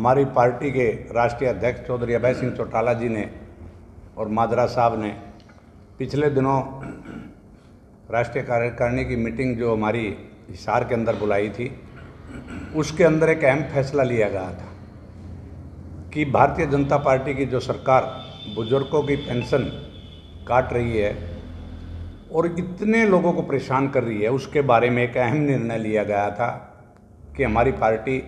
हमारी पार्टी के राष्ट्रीय अध्यक्ष चौधरी अभय सिंह चौटाला जी ने और माजरा साहब ने पिछले दिनों राष्ट्रीय कार्यकारिणी की मीटिंग जो हमारी हिसार के अंदर बुलाई थी, उसके अंदर एक अहम फैसला लिया गया था कि भारतीय जनता पार्टी की जो सरकार बुजुर्गों की पेंशन काट रही है और इतने लोगों को परेशान कर रही है, उसके बारे में एक अहम निर्णय लिया गया था कि हमारी पार्टी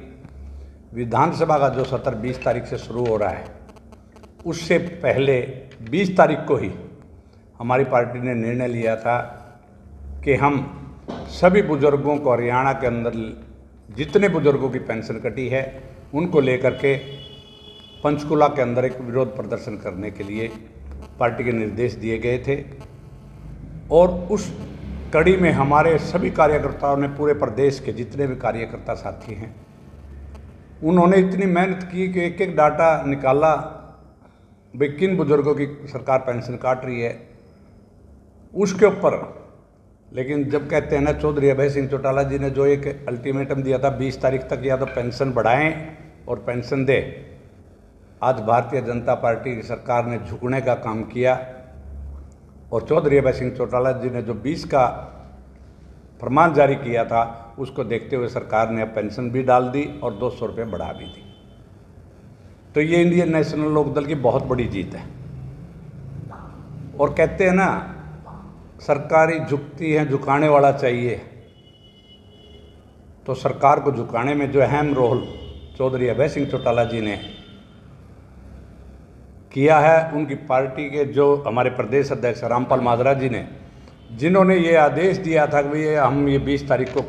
विधानसभा का जो सत्र 20 तारीख से शुरू हो रहा है, उससे पहले 20 तारीख को ही हमारी पार्टी ने निर्णय लिया था कि हम सभी बुजुर्गों को हरियाणा के अंदर जितने बुजुर्गों की पेंशन कटी है उनको लेकर के पंचकुला के अंदर एक विरोध प्रदर्शन करने के लिए पार्टी के निर्देश दिए गए थे। और उस कड़ी में हमारे सभी कार्यकर्ताओं ने, पूरे प्रदेश के जितने भी कार्यकर्ता साथी हैं, उन्होंने इतनी मेहनत की कि एक एक डाटा निकाला भाई किन बुजुर्गों की सरकार पेंशन काट रही है उसके ऊपर। लेकिन जब कहते हैं ना, चौधरी अभय सिंह चौटाला जी ने जो एक अल्टीमेटम दिया था 20 तारीख तक या तो पेंशन बढ़ाएं और पेंशन दे, आज भारतीय जनता पार्टी की सरकार ने झुकने का काम किया और चौधरी अभय सिंह चौटाला जी ने जो 20 का फरमान जारी किया था, उसको देखते हुए सरकार ने अब पेंशन भी डाल दी और 200 रुपये बढ़ा भी दी। तो ये इंडियन नेशनल लोकदल की बहुत बड़ी जीत है। और कहते हैं ना, सरकारी झुकती है, झुकाने वाला चाहिए। तो सरकार को झुकाने में जो अहम रोल चौधरी अभय सिंह चौटाला जी ने किया है, उनकी पार्टी के जो हमारे प्रदेश अध्यक्ष रामपाल माजरा जी ने, जिन्होंने ये आदेश दिया था कि हम ये 20 तारीख को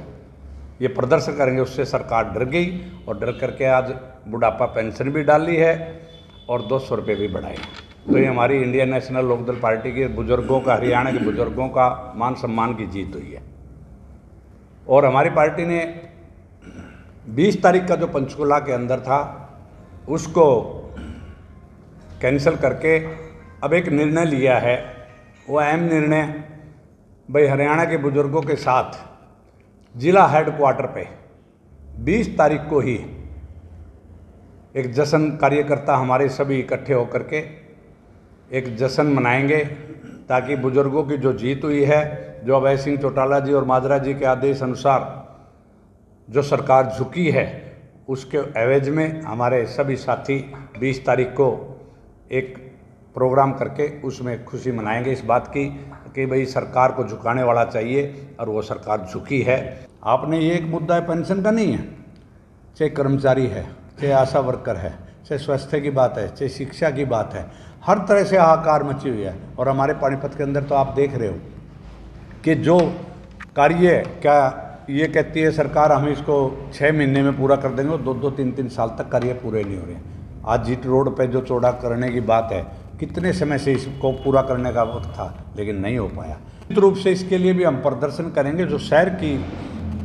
ये प्रदर्शन करेंगे, उससे सरकार डर गई और डर करके आज बुढ़ापा पेंशन भी डाली है और 200 रुपये भी बढ़ाए। तो ये हमारी इंडियन नेशनल लोकदल पार्टी के बुजुर्गों का, हरियाणा के बुजुर्गों का मान सम्मान की जीत हुई है। और हमारी पार्टी ने 20 तारीख का जो पंचकुला के अंदर था उसको कैंसिल करके अब एक निर्णय लिया है। वो अहम निर्णय भाई हरियाणा के बुजुर्गों के साथ जिला हेडक्वार्टर पे 20 तारीख को ही एक जश्न, कार्यकर्ता हमारे सभी इकट्ठे होकर के एक जश्न मनाएंगे, ताकि बुजुर्गों की जो जीत हुई है, जो अभय सिंह चौटाला जी और माजरा जी के आदेश अनुसार जो सरकार झुकी है, उसके एवज में हमारे सभी साथी 20 तारीख को एक प्रोग्राम करके उसमें खुशी मनाएंगे इस बात की कि भाई सरकार को झुकाने वाला चाहिए और वो सरकार झुकी है। आपने ये एक मुद्दा है, पेंशन का नहीं है, चाहे कर्मचारी है, चाहे आशा वर्कर है, चाहे स्वास्थ्य की बात है, चाहे शिक्षा की बात है, हर तरह से हाहाकार मची हुई है। और हमारे पानीपत के अंदर तो आप देख रहे हो कि जो कार्य, क्या ये कहती है सरकार हम इसको 6 महीने में पूरा कर देंगे, और 2-2, 3-3 साल तक कार्य पूरे नहीं हो रहे हैं। आज जीट रोड पे जो चौड़ा करने की बात है, कितने समय से इसको पूरा करने का वक्त था, लेकिन नहीं हो पाया। निश्चित रूप से इसके लिए भी हम प्रदर्शन करेंगे। जो शहर की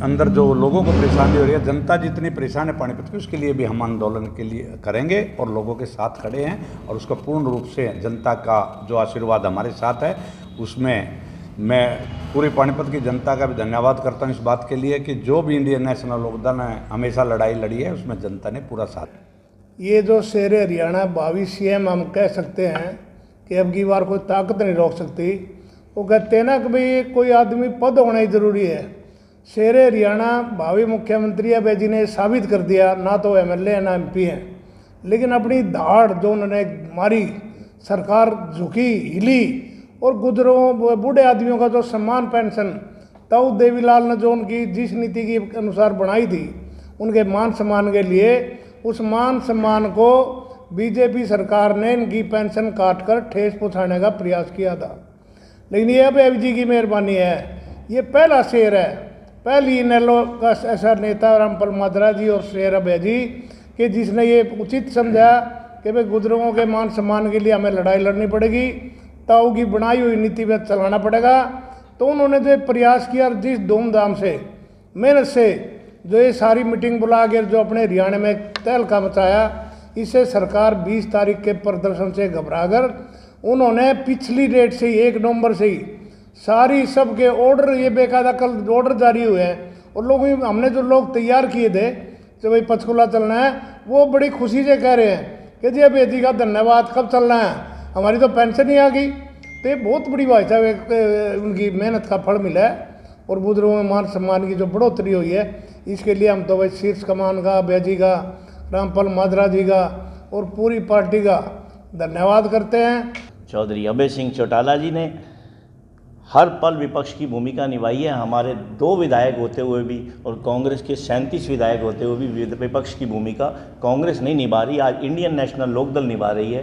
अंदर जो लोगों को परेशानी हो रही है, जनता जितनी परेशान है पानीपत की, उसके लिए भी हम आंदोलन के लिए करेंगे और लोगों के साथ खड़े हैं। और उसका पूर्ण रूप से जनता का जो आशीर्वाद हमारे साथ है, उसमें मैं पूरी पानीपत की जनता का भी धन्यवाद करता हूँ इस बात के लिए कि जो भी इंडियन नेशनल लोकदल ने हमेशा लड़ाई लड़ी है, उसमें जनता ने पूरा साथ। ये जो शेर हरियाणा भावी सीएम हम कह सकते हैं कि अब की बार कोई ताकत नहीं रोक सकती। वो कहते हैं ना कि भाई कोई आदमी पद होना ही ज़रूरी है। शेर हरियाणा भावी मुख्यमंत्री अभय जी ने साबित कर दिया, ना तो एमएलए है ना एमपी हैं, लेकिन अपनी धाड़ जो उन्होंने मारी, सरकार झुकी, हिली और गुजरों बूढ़े आदमियों का जो सम्मान पेंशन ताऊ देवीलाल ने जो उनकी जिस नीति के अनुसार बनाई थी, उनके मान सम्मान के लिए, उस मान सम्मान को बीजेपी सरकार ने इनकी पेंशन काट कर ठेस पहुँचाने का प्रयास किया था। लेकिन ये अभय जी की मेहरबानी है, ये पहला शेर है, पहली इनेलो का ऐसा नेता रामपाल माजरा जी और शेर अभय जी कि जिसने ये उचित समझा कि भाई गुजरों के मान सम्मान के लिए हमें लड़ाई लड़नी पड़ेगी, ताऊ की बनाई हुई नीति में चलाना पड़ेगा। तो उन्होंने जो प्रयास किया, जिस धूमधाम से, मेहनत से जो ये सारी मीटिंग बुला कर जो अपने हरियाणा में तहलका मचाया, इससे सरकार 20 तारीख के प्रदर्शन से घबरा कर उन्होंने पिछली डेट से ही 1 नवंबर से ही सारी सबके ऑर्डर, ये बेकायदा कल ऑर्डर जारी हुए हैं और लोग हमने जो लोग तैयार किए थे तो भाई पंचकुला चलना है, वो बड़ी खुशी से कह रहे हैं कि जी अभय जी का धन्यवाद, कब चलना है, हमारी तो पेंशन ही आ गई। तो ये बहुत बड़ी भाई साहब एक उनकी मेहनत का फल मिला है और बुजुर्गों में मान सम्मान की जो बढ़ोतरी हुई है, इसके लिए हम तो भाई शीर्ष कमान का, अभय जी का, रामपाल माजरा जी का और पूरी पार्टी का धन्यवाद करते हैं। चौधरी अभय सिंह चौटाला जी ने हर पल विपक्ष की भूमिका निभाई है। हमारे 2 विधायक होते हुए भी और कांग्रेस के 37 विधायक होते हुए भी विपक्ष की भूमिका कांग्रेस नहीं निभा रही, आज इंडियन नेशनल लोकदल निभा रही है।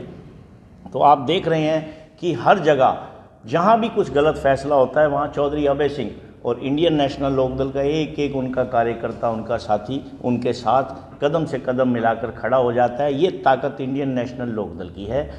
तो आप देख रहे हैं कि हर जगह जहां भी कुछ गलत फैसला होता है वहां चौधरी अभय सिंह और इंडियन नेशनल लोकदल का एक एक उनका कार्यकर्ता, उनका साथी उनके साथ कदम से कदम मिलाकर खड़ा हो जाता है। ये ताकत इंडियन नेशनल लोकदल की है।